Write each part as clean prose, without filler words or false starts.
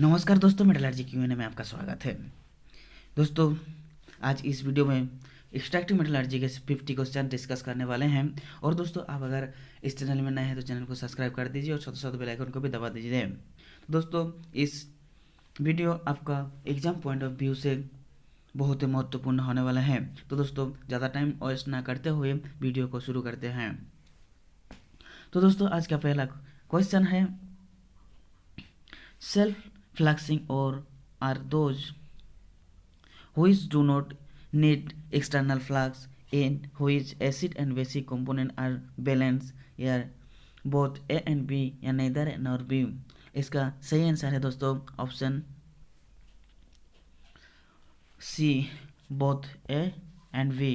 नमस्कार दोस्तों, metallurgy Q&A में आपका स्वागत है। दोस्तों, आज इस वीडियो में एक्सट्रैक्टिव मेटलर्जी के 50 क्वेश्चन डिस्कस करने वाले हैं। और दोस्तों, आप अगर इस चैनल में नए हैं तो चैनल को सब्सक्राइब कर दीजिए और साथ साथ बेल आइकन को भी दबा दीजिए। दोस्तों, इस वीडियो आपका एग्जाम पॉइंट ऑफ व्यू से बहुत ही महत्वपूर्ण होने वाला है। तो दोस्तों, ज़्यादा टाइम वेस्ट ना करते हुए वीडियो को शुरू करते हैं। तो दोस्तों, आज का पहला क्वेश्चन है, self flexing or are those which do not need external flux, in which acid and basic component are balanced, या both A and B या neither A nor B। इसका सही आंसर है दोस्तों option C, both A and B.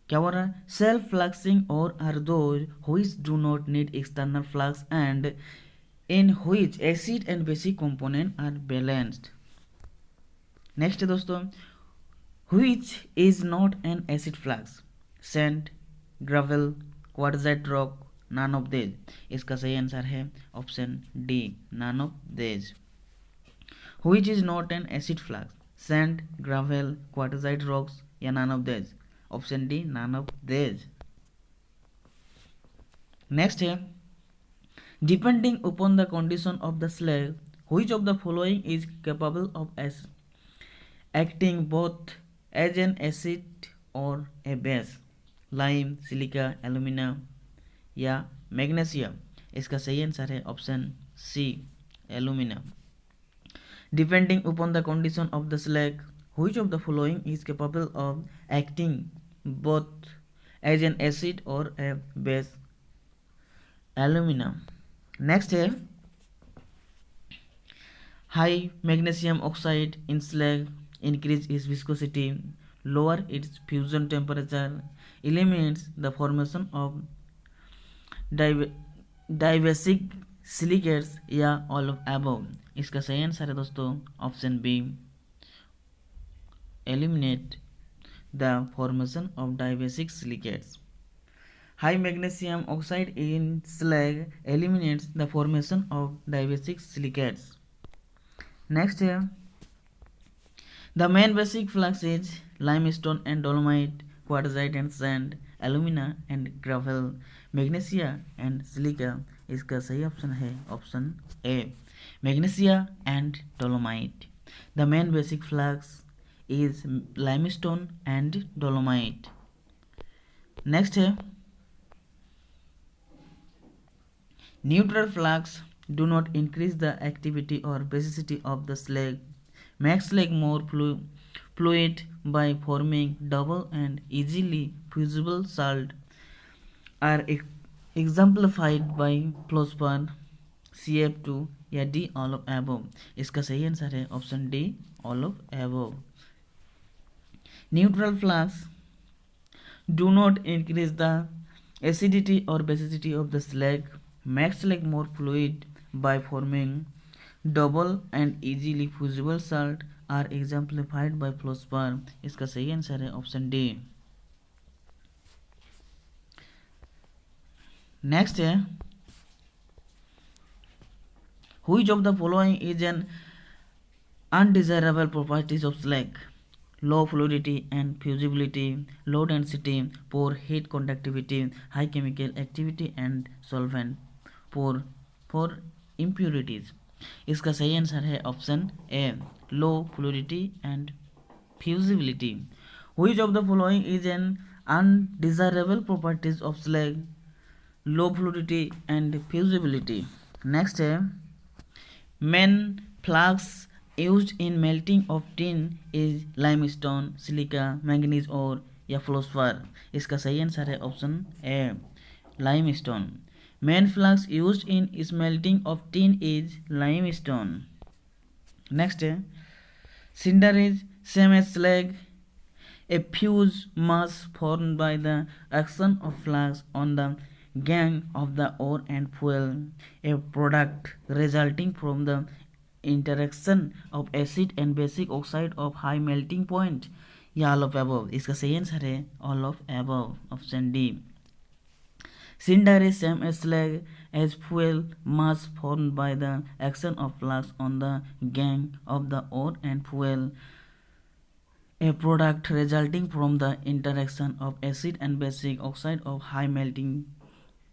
क्या बोल रहा है? सेल्फ फ्लक्सिंग और are those which do not need external flux and in which acid and basic component are balanced। Next है दोस्तों, which is not an acid flux, sand, gravel, quartzite rock, none of these। इसका सही answer है option D, none of these। which is not an acid flux, sand, gravel, quartzite rocks या none of these। Option D, none of these। Next है, depending upon the condition of the slag, which of the following is capable of acting both as an acid or a base? lime, silica, alumina या magnesium. इसका सही answer है option C, alumina। depending upon the condition of the slag, which of the following is capable of acting both as an acid or a base? alumina। Next है, high magnesium oxide in slag increase its viscosity, lower its fusion temperature, eliminates the formation of dibasic silicates या all of above. इसका सही answer है दोस्तों option B, eliminate the formation of dibasic silicates. High magnesium oxide in slag eliminates the formation of diabasic silicates। Next here, the main basic flux is limestone and dolomite, quartzite and sand, alumina and gravel, magnesia and silica। इसका सही option है option A, magnesia and dolomite। The main basic flux is limestone and dolomite। Next है, neutral flux do not increase the activity or basicity of the slag, make slag more fluid by forming double and easily fusible salt, are exemplified by fluorspar, CF2 या D, all of above. इसका सही answer है option D, all of above. Neutral flux do not increase the acidity or basicity of the slag, makes slag more fluid by forming double and easily fusible salt, are exemplified by fluorspar। इसका सही answer है option D. Next है, which of the following is an undesirable properties of slag? low fluidity and fusibility, low density, poor heat conductivity, high chemical activity and solvent, poor impurities। इसका सही answer है option A, low fluidity and fusibility. which of the following is an undesirable properties of slag? low fluidity and fusibility। Next है, main flux used in melting of tin is limestone, silica, manganese और या फ्लोस्फर। इसका सही answer है option A, limestone। main flux used in smelting of tin is limestone। next है, cinder is same as slag, a fused mass formed by the action of flux on the gangue of the ore and fuel, a product resulting from the interaction of acid and basic oxide of high melting point या all of above। इसका सही answer है all of above, option D. Cinder is same as slag as fuel mass formed by the action of flux on the gang of the ore and fuel, a product resulting from the interaction of acid and basic oxide of high melting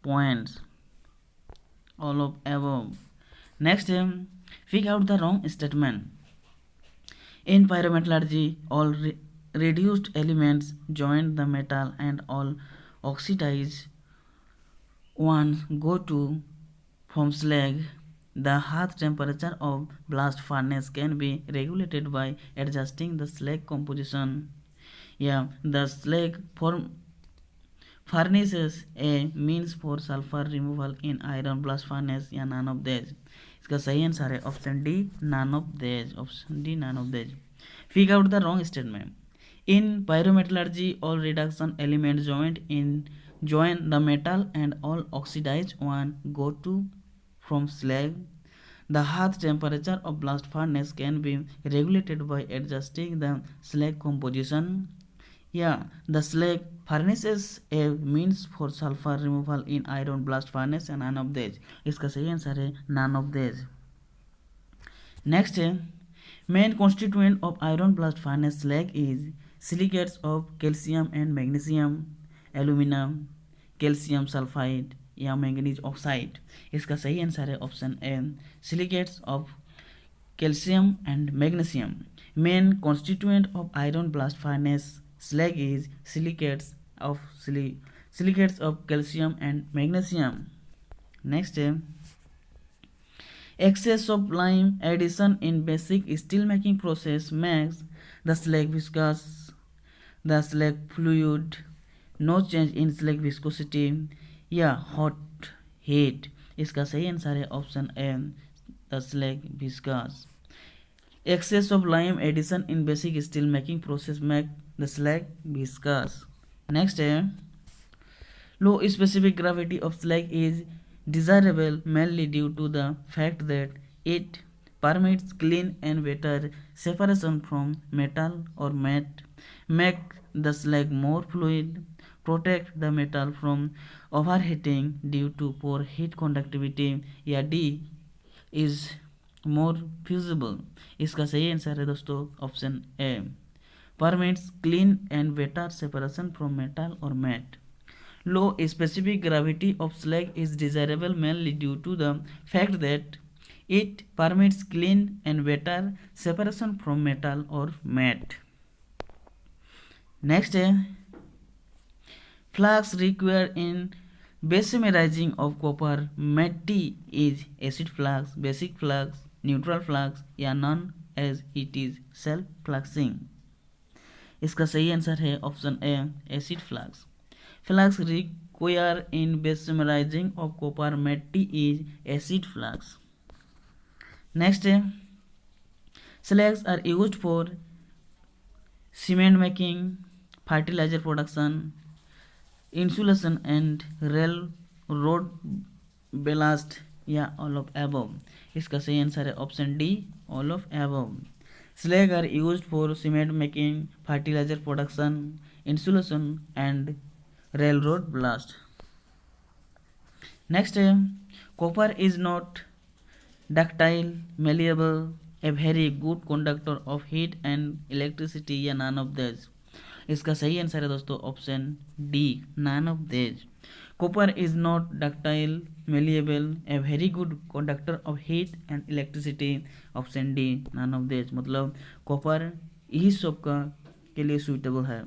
points. All of above. Next, figure out the wrong statement. In pyrometallurgy, all reduced elements join the metal and all oxidized ones go to from slag. The hearth temperature of blast furnace can be regulated by adjusting the slag composition. The slag furnaces a means for sulfur removal in iron blast furnace या none of these. इसका सही answer है option D none of these. Option D none of these. Figure out the wrong statement. In pyrometallurgy, all reduction elements join the metal and all oxidized one go to from slag. The hearth temperature of blast furnace can be regulated by adjusting the slag composition. The slag furnace is a means for sulfur removal in iron blast furnace and none of these. इसका सही answer है none of these. Next है main constituent of iron blast furnace slag is silicates of calcium and magnesium, aluminum, calcium sulfide या manganese oxide. इसका सही answer है option A silicates of calcium and magnesium. Main constituent of iron blast furnace slag is silicates of calcium and magnesium. Next, excess of lime addition in basic steel making process makes the slag viscous. The slag fluid, no change in slag viscosity hot heat. इसका सही answer है option A the slag viscous. Excess of lime addition in basic steel making process make the slag viscous. Next, low specific gravity of slag is desirable mainly due to the fact that it permits clean and better separation from metal or matte, make the slag more fluid, protect the metal from overheating due to poor heat conductivity D is more fusible. इसका सही answer है दोस्तों option A permits clean and better separation from metal or matte. Low specific gravity of slag is desirable mainly due to the fact that it permits clean and better separation from metal or matte. Next, flux required in basomerizing of copper matte is acid flux, basic flux, neutral flux या known as it is self-fluxing. इसका सही answer है option A acid flux. Flux require in bessemerising of copper matte is acid flux. Next है slags are used for cement making, fertiliser production, insulation and rail road ballast या all of above. इसका सही answer है option D all of above. Slag are used for cement making, fertilizer production, insulation and railroad blast. Next, copper is not ductile, malleable, a very good conductor of heat and electricity या none of these. इसका सही answer है दोस्तों option D none of these. Copper is not ductile, malleable, a very good conductor of heat and electricity. Option D none of these. मतलब copper यही सब का के लिए सुइटेबल है.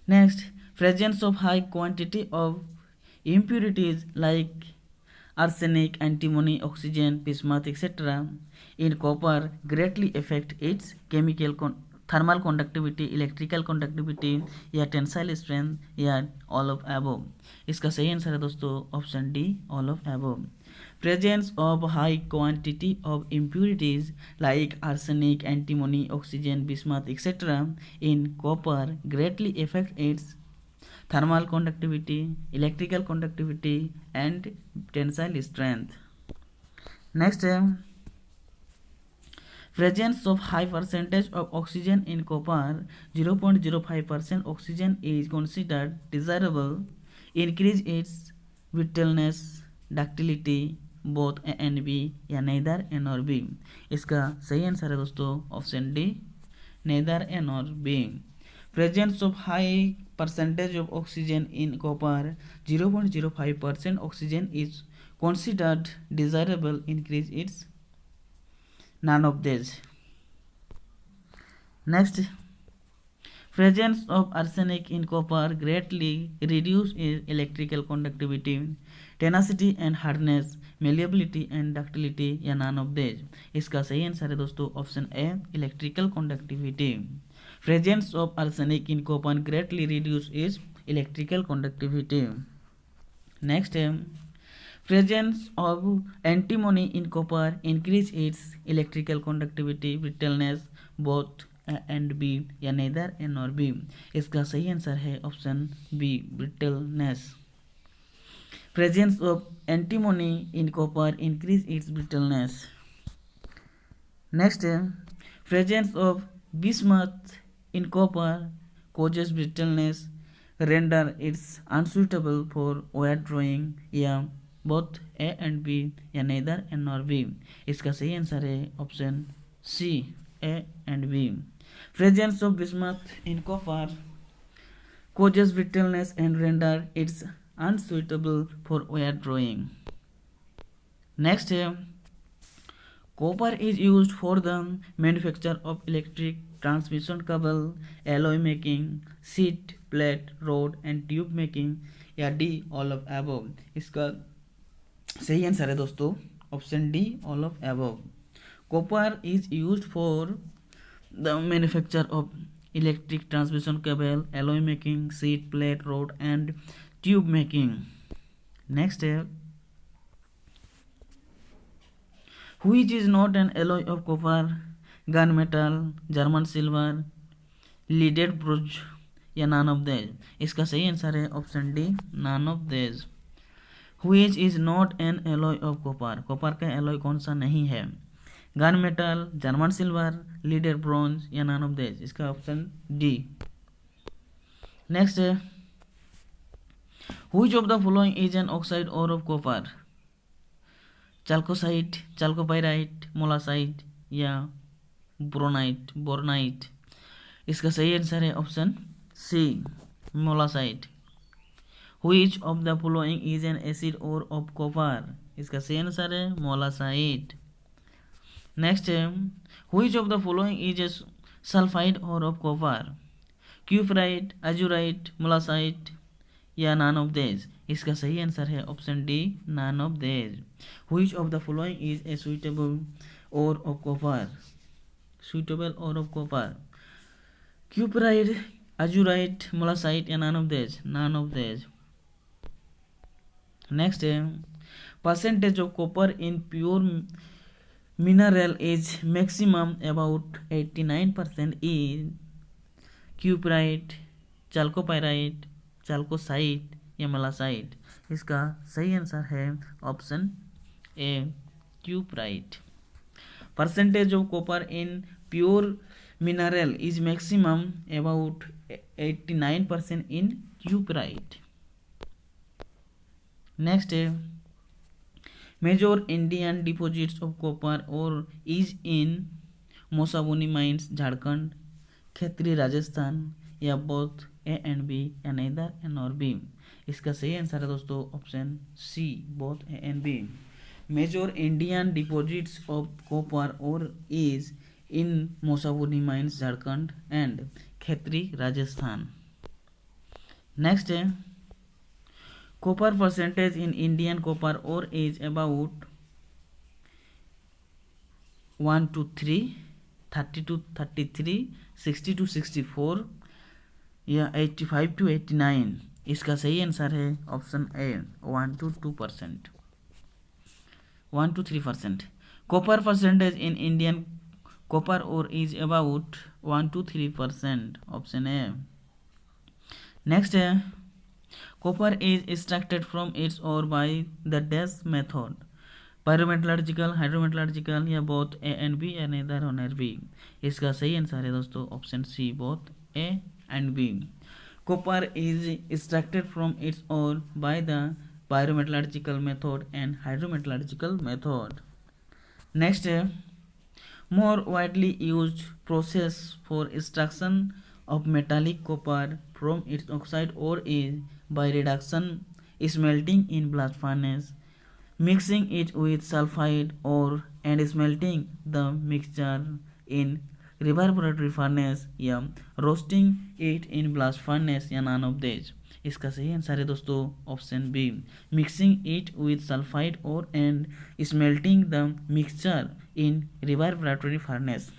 Next, presence of high quantity of impurities like arsenic, antimony, oxygen, bismuth, etc. in copper greatly affect its chemical thermal conductivity, electrical conductivity या tensile strength या all of above. इसका सही आंसर है दोस्तों option D all of above. Presence of high quantity of impurities like arsenic, antimony, oxygen, bismuth, etc. in copper greatly affect its thermal conductivity, electrical conductivity and tensile strength. Next, Presence of high percentage of oxygen in copper, 0.05% oxygen is considered desirable. Increase its brittleness, ductility, both A and B या neither A nor B. इसका सही answer है दोस्तों option D, neither A nor B. Presence of high percentage of oxygen in copper, 0.05% oxygen is considered desirable. Increase its none of these. Next, presence of arsenic in copper greatly reduces electrical conductivity, tenacity and hardness, malleability and ductility या none of these. इसका सही answer है दोस्तों option A, electrical conductivity. Presence of arsenic in copper greatly reduces electrical conductivity. Next, presence of antimony in copper increase its electrical conductivity, brittleness, both A and B या neither A nor B. इसका सही answer है option B, brittleness. Presence of antimony in copper increase its brittleness. Next, presence of bismuth in copper causes brittleness, render it unsuitable for wire drawing या both A and B या neither A nor B. इसका सही answer है option C, A and B. Presence of bismuth in copper causes brittleness and render it unsuitable for wire drawing. Next, copper is used for the manufacture of electric transmission cable, alloy making, sheet, plate, rod and tube making या D all of above. इसका सही answer है दोस्तों option D, all of above. Copper is used for the manufacture of electric transmission cable, alloy making, sheet, plate, rod and tube making. Next, which is not an alloy of copper, gunmetal, German silver, leaded bronze या none of these. इसका सही answer है option D, none of these. Which is not an alloy of copper, copper का alloy कौन सा नहीं है? Gun metal, German silver, leaded bronze या नन ऑफ दिस. इसका option D. Next, which of the following is an oxide ore of copper? Chalcocite, chalcopyrite, malachite या bornite. इसका सही आंसर है option C, malachite. Which of the following is an acid ore of copper? इसका सही answer है मोलासाइट. Next, which of the following is a sulfide ore of copper? Cuprite, azurite, molasite या none of these. इसका सही answer है option D, none of these. Which of the following is a suitable ore of copper? Suitable ore of copper. Cuprite, azurite, molasite या none of these. None of these. Next, percentage of copper in pure mineral is maximum about 89% in cuprite, chalcopyrite, chalcosite या मोलासाइट. इसका सही answer है option A, cuprite. Percentage of copper in pure mineral is maximum about 89% in cuprite. Next, major Indian deposits of copper ore is in Mosabani mines Jharkhand, Khetri Rajasthan या both A and B या neither A nor B. इसका सही answer है दोस्तों option C, both A and B. Major Indian deposits of copper ore is in Mosabani mines Jharkhand and Khetri Rajasthan. Next है copper percentage in Indian copper ore is about 1 to 3, 30 to 33, 60 to 64 या 85 to 89. इसका सही answer है option A, 1 to 2%, 1 to 3%. Copper percentage in Indian copper ore is about 1 to 3%, option A. Next है copper is extracted from its ore by the dash method. Pyrometallurgical, hydrometallurgical या both A and B या neither और nor B. इसका सही answer है दोस्तों option C, both A and B. Copper is extracted from its ore by the pyrometallurgical method and hydrometallurgical method. Next, more widely used process for extraction of metallic copper from its oxide ore is by reduction, smelting in blast furnace, mixing it with sulfide ore and smelting the mixture in reverberatory furnace या roasting it in blast furnace या none of these। इसका सही answer है दोस्तों option B, mixing it with sulphide ore and smelting the mixture in reverberatory furnace.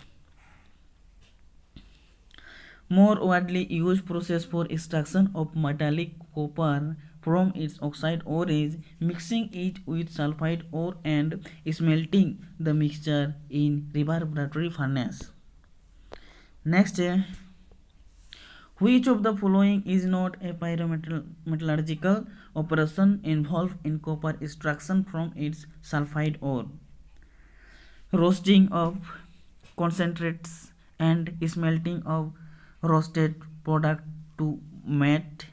More widely use process for extraction of metallic copper from its oxide ore is mixing it with sulfide ore and smelting the mixture in reverberatory furnace. Next, which of the following is not a pyrometallurgical operation involved in copper extraction from its sulfide ore? Roasting of concentrates and smelting of roasted product to matte,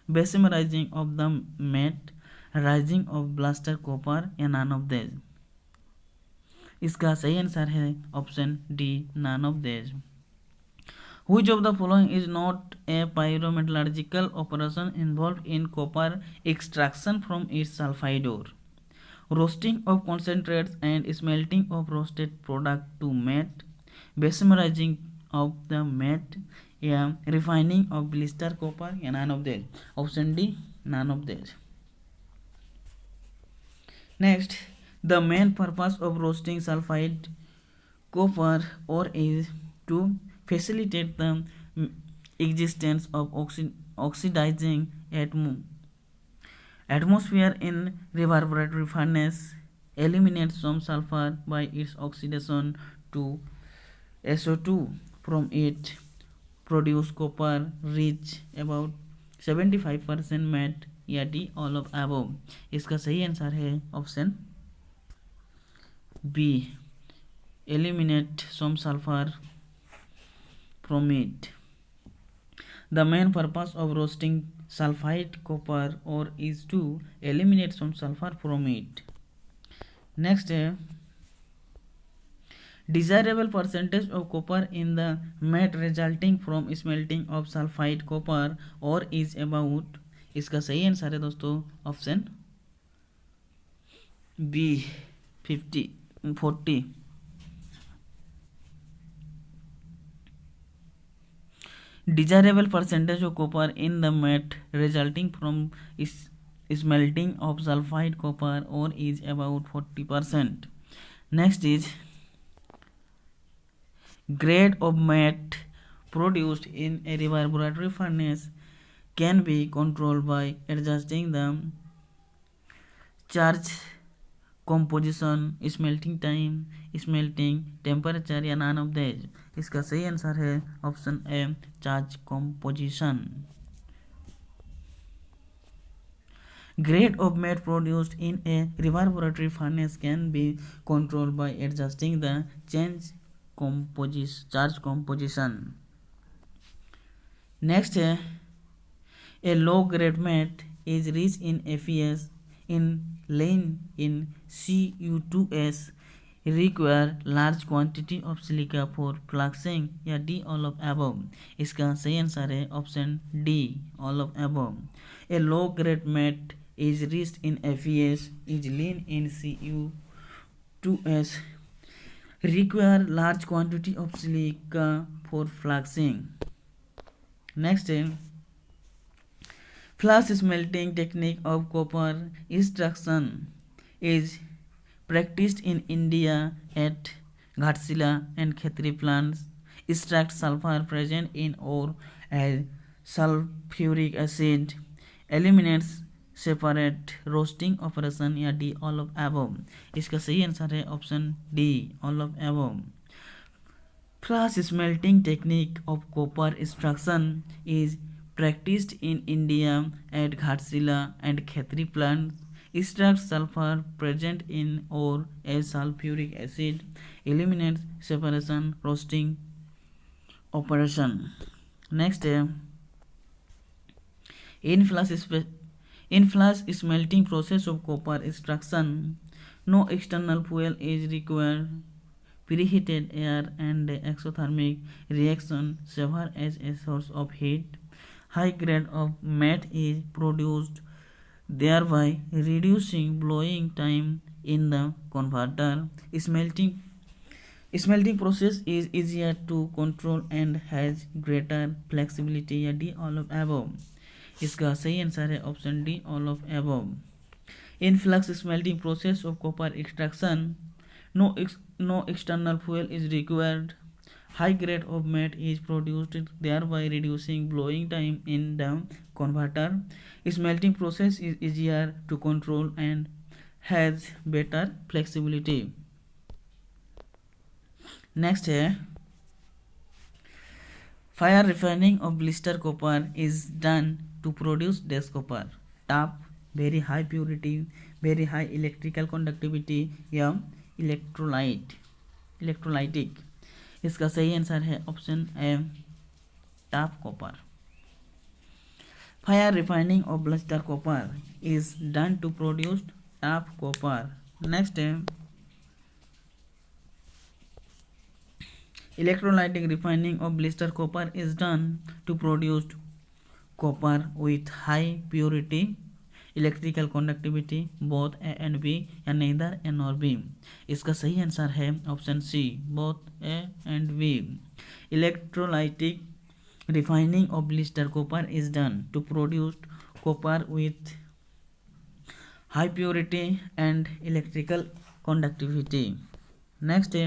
basimerizing of the matte, rising of blaster copper या none of these। इसका सही answer है option D, none of these। Which of the following is not a pyrometallurgical operation involved in copper extraction from its sulfide ore? Roasting of concentrates and smelting of roasted product to matte, basimerizing of the matte या refining of blister copper या none of these। Option D, none of these। Next, the main purpose of roasting sulfide copper ore is to facilitate the existence of oxidizing atmosphere in reverberatory furnace, eliminate some sulfur by its oxidation to SO2 from it, produce copper rich about 75% matte या D all of above. इसका सही answer है option B, eliminate some sulfur from it। The main purpose of roasting sulfide copper ore is to eliminate some sulfur from it। Next, desirable percentage of copper in the matte resulting from smelting of sulfide copper ore is about। इसका सही answer है दोस्तों option B, 40। Desirable percentage of copper in the matte resulting from smelting of sulfide copper ore is about 40%। Next is grade of matte produced in a reverberatory furnace can be controlled by adjusting the charge composition, smelting time, smelting temperature या none of these। इसका सही answer है option A, charge composition। Grade of matte produced in a reverberatory furnace can be controlled by adjusting the charge composition। Next, a low grade matte is rich in FeS, in lean in Cu2s, require large quantity of silica for fluxing या D all of above। इसका सही answer है option D, all of above। A low grade matte is rich in FeS, is lean in Cu2s, require large quantity of silica for fluxing। Next, flash smelting technique of copper extraction is practiced in India at Ghatsila and Khetri plants, extract sulfur present in ore as sulfuric acid, eliminates separate roasting operation या D all of above। इसका सही answer है option D, all of above। Flash smelting technique of copper extraction is practiced in India at Ghatsila and Khetri plants, extracts sulfur present in ore as sulfuric acid, eliminates separation roasting operation. Next, in flash smelting process of copper extraction, no external fuel is required. Preheated air and exothermic reaction serve as a source of heat. High grade of matte is produced, thereby reducing blowing time in the converter. Smelting process is easier to control and has greater flexibility. या D all of above. इसका सही answer है option D all of above. In flux smelting process of copper extraction no external fuel is required. High grade of matte is produced, thereby reducing blowing time in the converter. Smelting process is easier to control and has better flexibility. Next है fire refining of blister copper is done to produce dash copper. Top, very high purity, very high electrical conductivity या electrolytic. इसका सही answer है option A top copper. Fire refining of blister copper is done to produce top copper. Next है electrolytic refining of blister copper is done to produce copper with high purity, electrical conductivity, both A and B या neither A nor B. इसका सही answer है option C both A and B. Electrolytic refining of blister copper is done to produce copper with high purity and electrical conductivity. Next है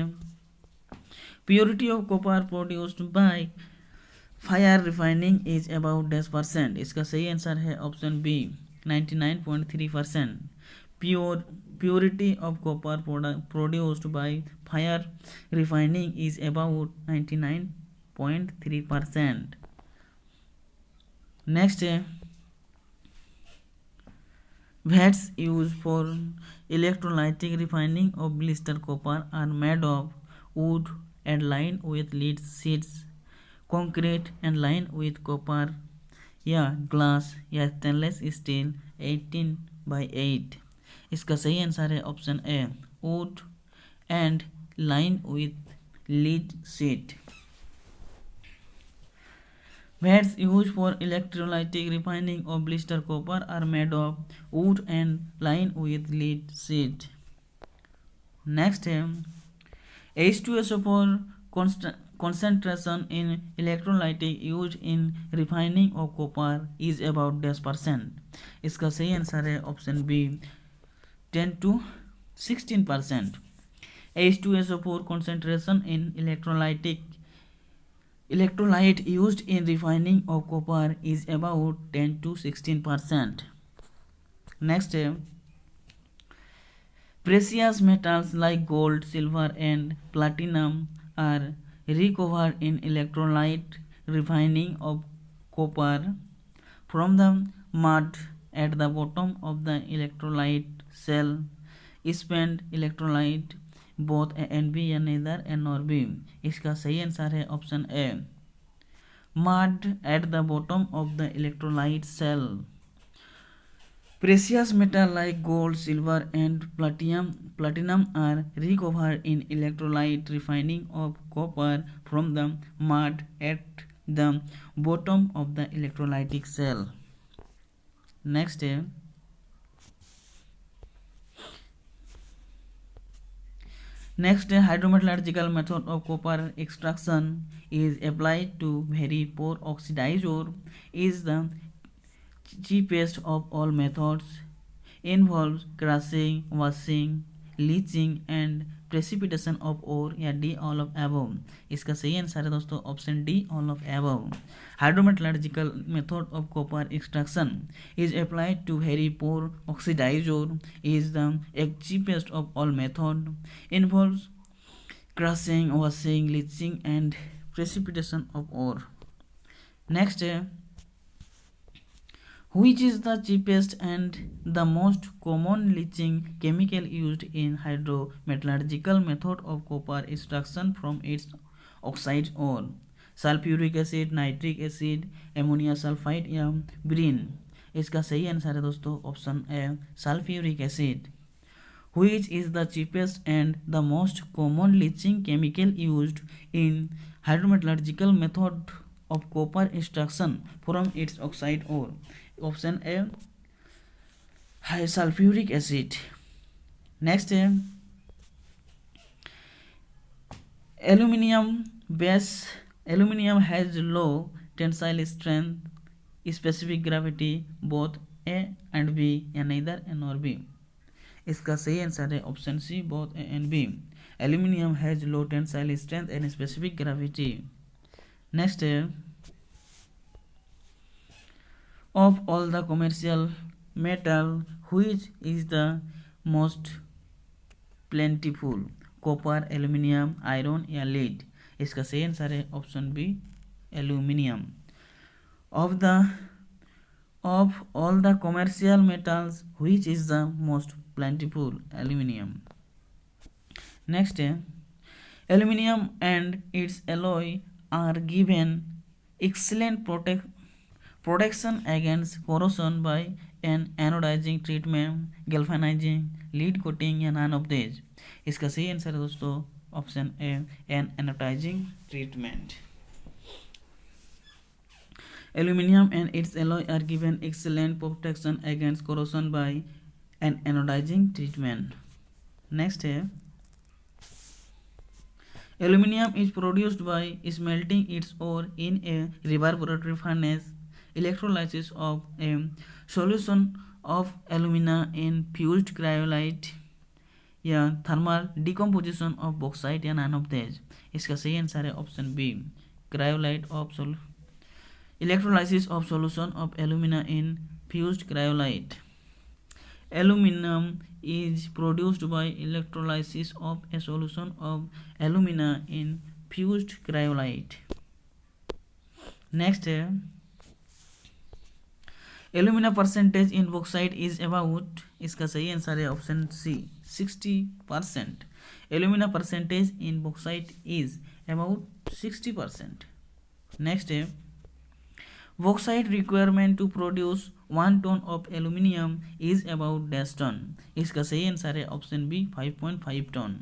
purity of copper produced by fire refining is about %. इसका सही answer है option B 99.3%. Purity of copper produced by fire refining is about 99.3%. Next, vats used for electrolytic refining of blister copper are made of wood and lined with lead sheets, concrete and lined with copper या glass या stainless steel 18/8. इसका सही answer है option A would and line with lead sheet. Vats used for electrolytic refining of blister copper are made of wood and lined with lead sheet. Next है H2SO4 concentration in electrolytic used in refining of copper is about %. इसका सही answer है option B 10 to 16%. H2SO4 concentration in electrolyte used in refining of copper is about 10 to 16%. Next है precious metals like gold, silver and platinum are recovered in electrolyte refining of copper from the mud at the bottom of the electrolyte cell. Spent electrolyte both A and B या neither A nor B. इसका सही answer है option A mud at the bottom of the electrolyte cell. Precious metal like gold, silver and platinum are recovered in electrolyte refining of copper from the mud at the bottom of the electrolytic cell. Next है hydrometallurgical method of copper extraction is applied to very poor oxidized ore is the cheapest of all methods. Involves crushing, washing, leaching and precipitation of ore या D all of above. इसका सही answer है दोस्तों option D all of above. Hydrometallurgical method of copper extraction is applied to very poor oxidized ore is the cheapest of all method. Involves crushing, washing, leaching and precipitation of ore. Next Which is the cheapest and the most common leaching chemical used in hydrometallurgical method of copper extraction from its oxides ore? Sulphuric acid, nitric acid, ammonia sulphide या ब्रीन? इसका सही answer है दोस्तों option A sulphuric acid. Which is the cheapest and the most common leaching chemical used in hydrometallurgical method of copper extraction from its oxide ore? Option A sulphuric acid. Next है aluminium has low tensile strength specific gravity both A and B या neither A nor B? इसका सही answer है option C both A and B. Aluminium has low tensile strength and specific gravity. Next है of all the commercial metal which is the most plentiful? Copper, aluminium, iron या lead? इसका सही answer है option B aluminium. of all the commercial metals which is the most plentiful? Aluminium. Next है aluminium and its alloy are given excellent protection against corrosion by an anodizing treatment, galvanizing, lead coating या none of these? इसका सही answer है दोस्तों option A an anodizing treatment। Aluminium and its alloy are given excellent protection against corrosion by an anodizing treatment। Next है Aluminium is produced by smelting its ore in a reverberatory furnace, electrolysis of a solution of alumina in fused cryolite या thermal decomposition of bauxite या none of these? इसका सही answer है option B cryolite of electrolysis of solution of alumina in fused cryolite। Aluminum is produced by electrolysis of a solution of alumina in fused cryolite। Next है alumina percentage in bauxite is about? इसका सही answer है option C 60%। Alumina percentage in bauxite is about 60%। Next है bauxite requirement to produce 1 ton of aluminium is about dash ton? इसका सही answer है option B 5.5 ton.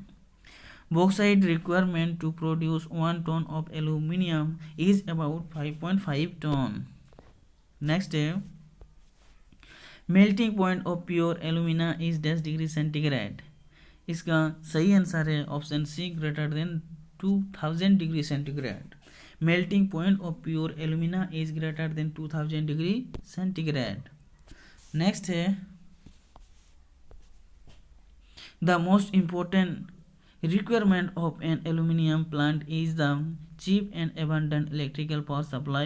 Bauxite requirement to produce 1 ton of aluminium is about 5.5 ton. Next है melting point of pure alumina is dash degree centigrade? इसका सही answer है option C greater than 2000 degree centigrade. Melting point of pure alumina is greater than 2000 degree centigrade. Next है the most important requirement of an aluminum plant is the cheap and abundant electrical power supply,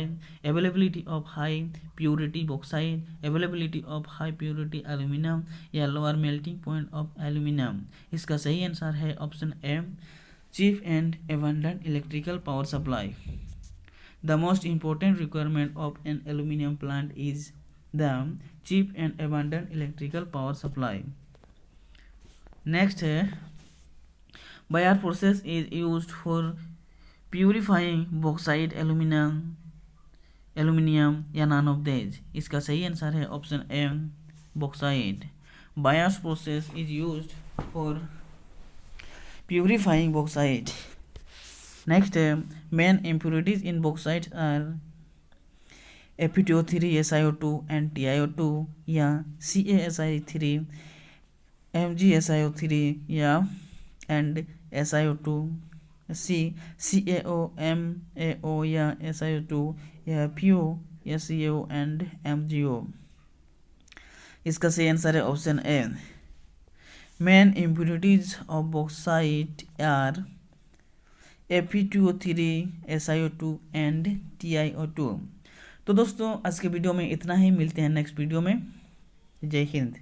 availability of high purity bauxite, availability of high purity aluminum या lower melting point of aluminum? इसका सही answer है option A cheap and abundant electrical power supply। The most important requirement of an aluminum plant is the cheap and abundant electrical power supply। Next है Bayer process is used for purifying bauxite, aluminum या none of these? इसका सही answer है option A bauxite। Bayer's process is used for purifying bauxite। Next, main impurities in bauxite are FeTO3, SiO2 and TiO2 या CaSi3, MgSiO3 या and SiO2, CaO, MaO या SiO2 या PO, SeO and MgO? इसका सही answer है option A main impurities of bauxite are FeTO3, SiO2 and TiO2। तो दोस्तों आज के वीडियो में इतना ही, मिलते हैं नेक्स्ट वीडियो में। जय हिंद।